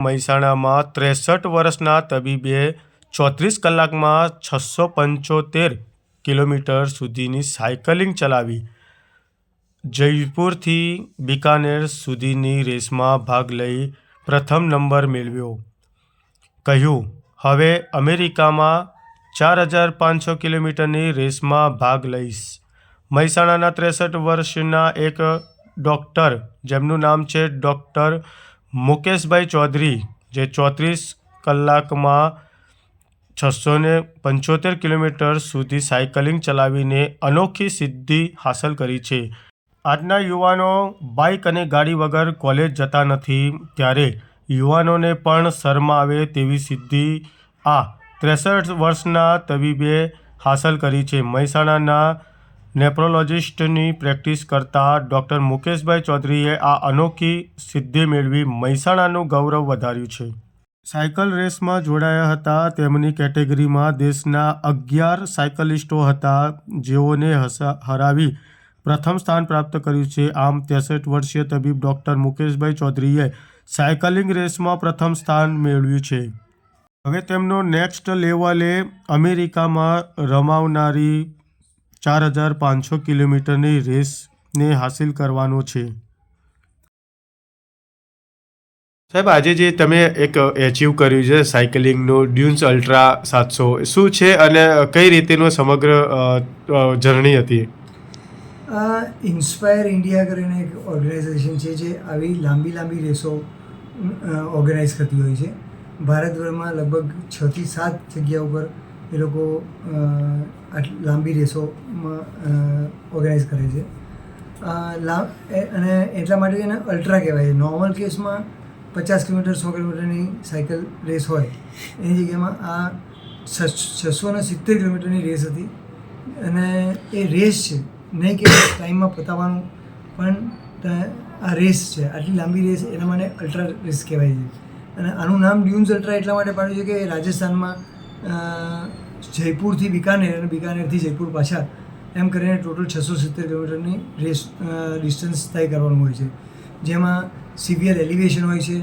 મહેસાણામાં 63 વર્ષના તબીબે 34 કલાકમાં 675 કિલોમીટર સુધીની સાયકલિંગ ચલાવી જયપુરથી બિકાનેર સુધીની રેસમાં ભાગ લઈ પ્રથમ નંબર મેળવ્યો. કહ્યું, હવે અમેરિકામાં 4500 કિલોમીટરની રેસમાં ભાગ લઈશ. મહેસાણાના 63 વર્ષના એક ડૉક્ટર, જેમનું નામ છે ડૉક્ટર મુકેશભાઈ ચૌધરી, જે 34 કલાકમાં 675 કિલોમીટર સુધી સાયકલિંગ ચલાવીને અનોખી સિદ્ધિ હાંસલ કરી છે. આજના યુવાનો બાઇક અને ગાડી વગર કોલેજ જતા નથી, ત્યારે યુવાનોને પણ શરમ આવે તેવી સિદ્ધિ આ 63 વર્ષના તબીબે હાંસલ કરી છે. મહેસાણાના નેફ્રોલોજિસ્ટની પ્રેક્ટિસ કરતા ડૉક્ટર મુકેશભાઈ ચૌધરીએ આ અનોખી સિદ્ધિ મેળવી મહેસાણાનું ગૌરવ વધાર્યું છે. સાયકલ રેસમાં જોડાયા હતા. તેમની કેટેગરીમાં દેશના 11 સાયકલિસ્ટો હતા, જેઓને હરાવી પ્રથમ સ્થાન પ્રાપ્ત કર્યું છે. આમ 63 વર્ષીય તબીબ ડૉક્ટર મુકેશભાઈ ચૌધરીએ સાયકલિંગ રેસમાં પ્રથમ સ્થાન મેળવ્યું છે. હવે તેમનો નેક્સ્ટ લેવલે અમેરિકામાં રમાવનારી 4500 કિલોમીટરની રેસને હાંસિલ કરવાનો છે. સાહેબ, આજે જે તમે એક એચીવ કર્યું છે સાયકલિંગનું ડ્યુન્સ અલ્ટ્રા 700, શું છે અને કઈ રીતેનો સમગ્ર જર્ની હતી? ઇન્સ્પાયર ઇન્ડિયા કરીને એક ઓર્ગેનાઇઝેશન છે જે આવી લાંબી રેસો ઓર્ગેનાઇઝ કરતી હોય છે. ભારતભરમાં લગભગ 6 થી 7 જગ્યા ઉપર એ લોકો લાંબી રેસોમાં ઓર્ગેનાઇઝ કરે છે. અને એટલા માટે એને અલ્ટ્રા કહેવાય છે. નોર્મલ કેસમાં 50 કિલોમીટર 100 કિલોમીટરની સાયકલ રેસ હોય, એની જગ્યામાં આ 670 કિલોમીટરની રેસ હતી. અને એ રેસ છે, નહીં કે ટાઈમમાં પતાવવાનું, પણ આ રેસ છે. આટલી લાંબી રેસ એના માટે અલ્ટ્રા રેસ કહેવાય છે. અને આનું નામ ડ્યુન્સ અલ્ટ્રા એટલા માટે પાડ્યું છે કે રાજસ્થાનમાં જયપુરથી બિકાનેર અને બિકાનેરથી જયપુર પાછા એમ કરીને ટોટલ 670 કિલોમીટરની રેસ ડિસ્ટન્સ તય કરવાનું હોય છે. જેમાં સિવિયર એલિવેશન હોય છે,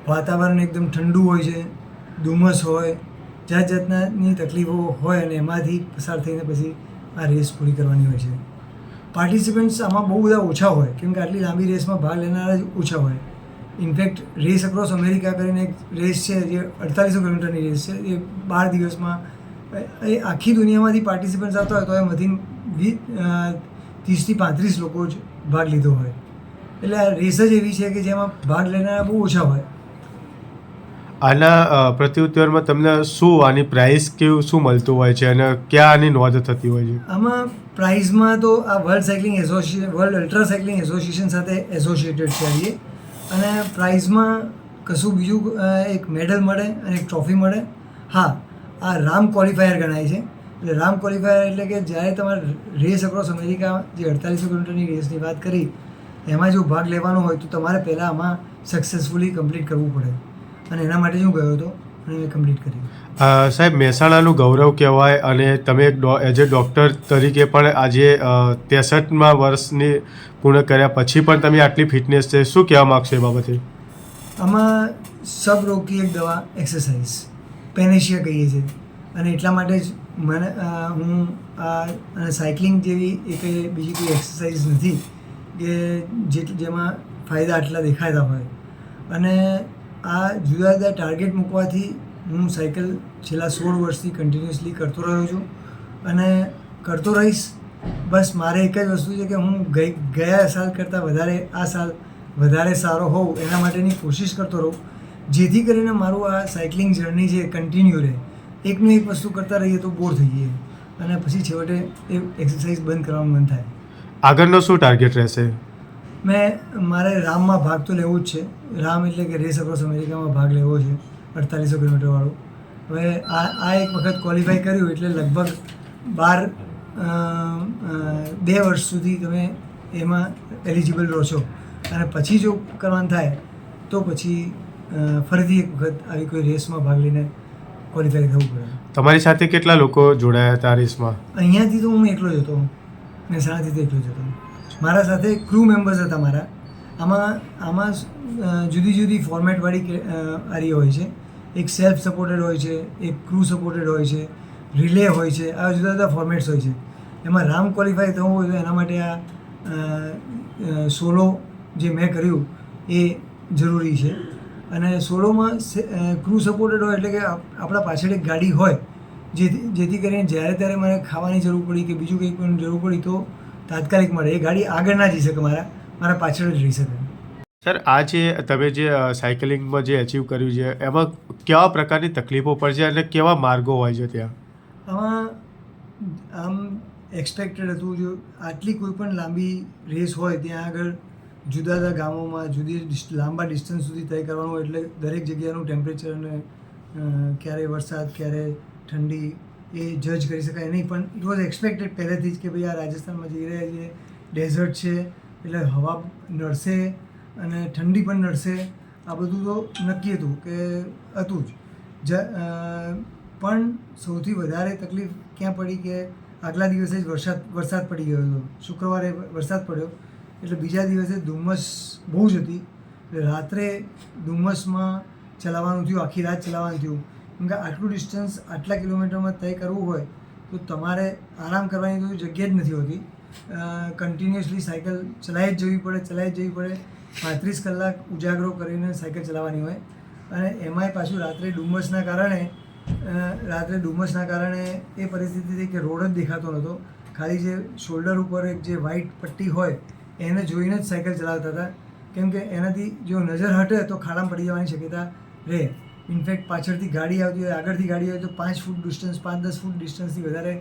વાતાવરણ એકદમ ઠંડુ હોય છે, ધુમ્મસ હોય, જાતની તકલીફો હોય, અને એમાંથી પસાર થઈને પછી આ રેસ પૂરી કરવાની હોય છે. પાર્ટિસિપન્ટ્સ આમાં બહુ બધા ઓછા હોય, કેમ કે આટલી લાંબી રેસમાં ભાગ લેનારા જ ઓછા હોય. ઇનફેક્ટ રેસ અક્રોસ અમેરિકા કરીને એક રેસ છે જે 4800 કિલોમીટરની રેસ છે. એ 12 દિવસમાં એ આખી દુનિયામાંથી પાર્ટિસિપન્ટ્સ આવતા હોય તો એમાંથી 30 થી 35 લોકો જ ભાગ લીધો હોય. એટલે આ રેસ જ એવી છે કે જેમાં ભાગ લેનારા બહુ ઓછા હોય. આના પ્રત્યુત્તરમાં તમને શું આની પ્રાઇસ શું મળતું હોય છે અને ક્યાં આની નોંધ થતી હોય છે? આમાં પ્રાઇઝમાં તો આ વર્લ્ડ અલ્ટ્રા સાયકલિંગ એસોસિએશન સાથે એસોસિએટેડ છે. અને પ્રાઇઝમાં કશું બીજું એક મેડલ મળે અને એક ટ્રોફી મળે. હા, આ રામ ક્વોલિફાયર ગણાય છે. એટલે રામ ક્વોલિફાયર એટલે કે જ્યારે તમારે રેસ અક્રોસ અમેરિકા જે 4800 કિલોમીટરની રેસની વાત કરી, એમાં જો ભાગ લેવાનો હોય તો તમારે પહેલાં આમાં સક્સેસફુલી કમ્પ્લીટ કરવું પડે. અને એના માટે જ હું ગયો હતો અને મેં કમ્પ્લીટ કરી. સાહેબ, મહેસાણાનું ગૌરવ કહેવાય, અને તમે એક એઝ એ ડૉક્ટર તરીકે પણ આજે 63મા વર્ષની પૂર્ણ કર્યા પછી પણ તમે આટલી ફિટનેસ છે, શું કહેવા માગશો એ બાબતે? આમાં સબ રોગ की એક દવા એક્સરસાઇઝ, પેનેશિયા કહીએ છીએ. અને એટલા માટે જ મને હું અને સાયકલિંગ જેવી એક બીજી કોઈ એક્સરસાઇઝ નથી કે જેમાં ફાયદા આટલા દેખાતા હોય. અને આ જુદા જુદા ટાર્ગેટ મૂકવાથી હું સાયકલ છેલ્લા 16 વર્ષથી કન્ટિન્યુઅસલી કરતો રહ્યો છું અને કરતો રહીશ. બસ મારે એક જ વસ્તુ છે કે હું ગયા સાલ કરતાં વધારે આ સાલ વધારે સારો હોઉં એના માટેની કોશિશ કરતો રહું, જેથી કરીને મારું આ સાયકલિંગ જર્ની જે કન્ટિન્યુ રહે. એકનું એક વસ્તુ કરતા રહીએ તો બોર થઈ જઈએ અને પછી છેવટે એ એક્સરસાઇઝ બંધ કરવાનું મન થાય. આગળનો શું ટાર્ગેટ રહેશે? મારે રામમાં ભાગ તો લેવો જ છે. રામ એટલે કે રેસ અક્રોસ અમેરિકામાં ભાગ લેવો છે, 4800 કિલોમીટરવાળું. હવે આ એક વખત ક્વોલિફાય કર્યું એટલે લગભગ 2 વર્ષ સુધી તમે એમાં એલિજિબલ રહો છો. અને પછી જો કરવાનું થાય તો પછી ફરીથી એક વખત આવી કોઈ રેસમાં ભાગ લઈને ક્વોલિફાય થવું પડે. તમારી સાથે કેટલા લોકો જોડાયા હતા રેસમાં? અહીંયાથી તો હું એકલો જ હતો, મહેસાણાથી તો એકલો જ હતો. મારા સાથે ક્રૂ મેમ્બર્સ હતા મારા, આમાં જુદી જુદી ફોર્મેટવાળી આરી હોય છે. એક સેલ્ફ સપોર્ટેડ હોય છે, એક ક્રૂ સપોર્ટેડ હોય છે, રિલે હોય છે. આવા જુદા જુદા ફોર્મેટ્સ હોય છે. એમાં રામ ક્વોલિફાય થવું હોય તો એના માટે આ સોલો જે મેં કર્યું એ જરૂરી છે. અને સોલોમાં ક્રૂ સપોર્ટેડ હોય એટલે કે આપણા પાછળ એક ગાડી હોય જેથી કરીને જ્યારે ત્યારે મારે ખાવાની જરૂર પડી કે બીજું કંઈ પણ જરૂર પડી તો તાત્કાલિક મળે. એ ગાડી આગળ ના જઈ શકે, મારા પાછળ જ રહી શકે. સર, આ જે તમે જે સાયકલિંગમાં જે અચીવ કર્યું છે એમાં કેવા પ્રકારની તકલીફો પડે છે અને કેવા માર્ગો હોય છે ત્યાં? આમાં આમ એક્સપેક્ટેડ હતું, જો આટલી કોઈ પણ લાંબી રેસ હોય ત્યાં આગળ જુદા જુદા ગામોમાં લાંબા ડિસ્ટન્સ સુધી તય કરવાનું હોય એટલે દરેક જગ્યાનું ટેમ્પરેચર અને ક્યારે વરસાદ ક્યારે ઠંડી એ જજ કરી શકાય નહીં. પણ ઇટ વોઝ એક્સપેક્ટેડ પહેલેથી જ કે ભાઈ આ રાજસ્થાનમાં જઈ રહ્યા છીએ, ડેઝર્ટ છે એટલે હવા નડશે અને ઠંડી પણ નડશે. આ બધું તો નક્કી હતું કે હતું જ. પણ સૌથી વધારે તકલીફ ક્યાં પડી કે આગલા દિવસે જ વરસાદ પડી ગયો હતો. શુક્રવારે વરસાદ પડ્યો એટલે બીજા દિવસે ધુમ્મસ બહુ જ હતી. રાત્રે ધુમ્મસમાં ચલાવવાનું થયું, આખી રાત ચલાવવાનું થયું. કેમ કે આટલું ડિસ્ટન્સ આટલા કિલોમીટરમાં તય કરવું હોય તો તમારે આરામ કરવાની તો જગ્યા જ નથી હોતી. કન્ટિન્યુઅસલી સાયકલ ચલાવી જ જવી પડે. 35 કલાક ઉજાગરો કરીને સાયકલ ચલાવવાની હોય. અને એમાંય પાછું રાત્રે ધુમ્મસના કારણે એ પરિસ્થિતિ થઈ કે રોડ જ દેખાતો નહોતો. ખાલી જે શોલ્ડર ઉપર એક જે વ્હાઇટ પટ્ટી હોય એને જોઈને જ સાયકલ ચલાવતા હતા. કેમ કે એનાથી જો નજર હટે તો ખાડામાં પડી જવાની શક્યતા રહે. ઇનફેક્ટ પાછળથી ગાડી આવતી હોય, આગળથી ગાડી હોય તો 5 ફૂટ ડિસ્ટન્સ, 5-10 ફૂટ ડિસ્ટન્સથી વધારે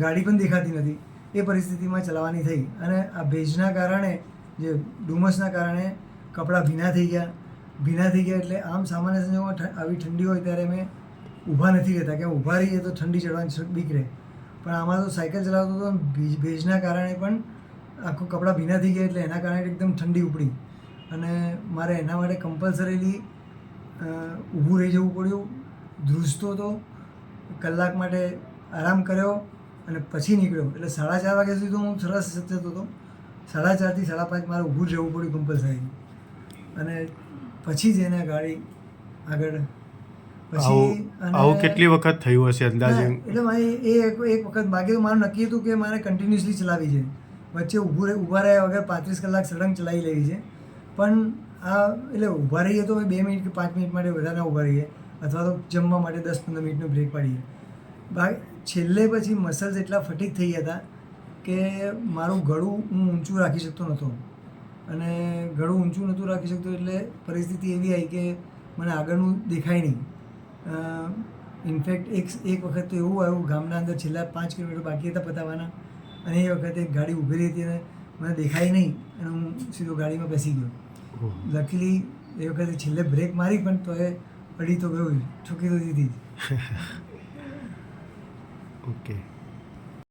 ગાડી પણ દેખાતી નથી. એ પરિસ્થિતિમાં ચલાવવાની થઈ. અને આ ભેજના કારણે, જે ધુમ્મસના કારણે કપડાં ભીના થઈ ગયા એટલે આમ સામાન્ય સંજોગોમાં આવી ઠંડી હોય ત્યારે અમે ઊભા નથી રહેતા, કે ઊભા રહીએ તો ઠંડી ચડવાની બીક રહે. પણ આમાં તો સાયકલ ચલાવતો હતો, ભેજના કારણે પણ આખું કપડાં ભીના થઈ ગયા એટલે એના કારણે એકદમ ઠંડી ઉપડી અને મારે એના માટે કમ્પલસરીલી ઊભું રહી જવું પડ્યું. ધ્રુજતો હતો, કલાક માટે આરામ કર્યો અને પછી નીકળ્યો. એટલે 4:30 વાગ્યા સુધી તો હું સરસ સચતો હતો. 4:30 થી 5:30 મારે ઊભું જ રહેવું પડ્યું કમ્પલસરી. અને પછી જ એને ગાડી આગળ આવું કેટલી વખત થયું હશે અંદાજે? એટલે મારે એક વખત, બાકી તો મારું નક્કી હતું કે મારે કન્ટિન્યુઅસલી ચલાવી છે. વચ્ચે ઊભા રહ્યા વગર 35 કલાક સળંગ ચલાવી લેવી છે. પણ એટલે ઊભા રહીએ તો 2 મિનિટ કે 5 મિનિટ માટે વધારે ઊભા રહીએ, અથવા તો જમવા માટે 10-15 મિનિટનો બ્રેક પાડીએ. છેલ્લે પછી મસલ્સ એટલા ફટીક થઈ ગયા હતા કે મારું ગળું હું ઊંચું રાખી શકતો નહોતો. અને ગળું ઊંચું નહોતું રાખી શકતો એટલે પરિસ્થિતિ એવી આવી કે મને આગળનું દેખાય નહીં. ઇનફેક્ટ એક વખત તો એવું આવ્યું, ગામના અંદર છેલ્લા 5 કિલોમીટર બાકી હતા પતાવવાના, અને એ વખતે એક ગાડી ઊભી રહી હતી અને મને દેખાય નહીં અને હું સીધો ગાડીમાં બેસી ગયો. લકીલી એ વખતે છેલ્લે બ્રેક મારી પણ તો એ પડી તો ગયું, ઠોકી તો દીધી. ઓકે.